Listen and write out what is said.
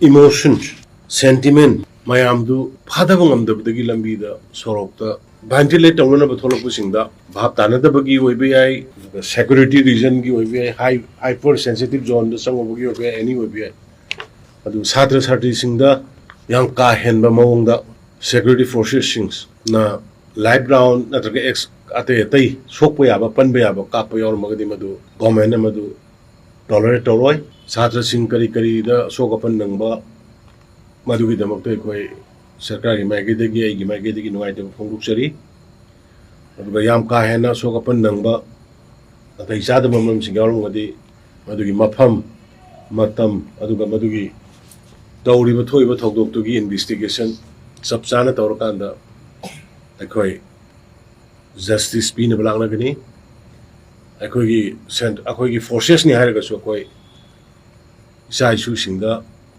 emotions, sentiment, mayamdu phadabangam dabdagi lambida sorokta ventilate tawna ba tholok singda bhab tanada bagi oibiyai security reason gi oibiyai hyper sensitive zone da sangobogi oibiyai any oibiyai adu satra sarti singda yang ka henba mawongda security forces sings na live ground natraga ex ate tai sokpa yaba panba yaba kappa yor magadi madu government madu tolerate toroi satra sing kari kari da sokapan nangba madugi damakta koi सरकार की मायके देगी आई की मायके देगी नुआई देव फोंगुक सरी अदुगा याम का हेना सोकापन नंगबा अतै चाद ममम सिंगारम गदि मदुगी मफम मतम अदुगा मदुगी तौरिबा थोइबा थौदोक्तुगी इन्वेस्टिगेशन सब चाना तौरकांदा अखोय जस्टिस पीना बलांगनागनी अखोयगी फोर्सेस नि हायरगा सो अखोय इसा इशू सिंगदा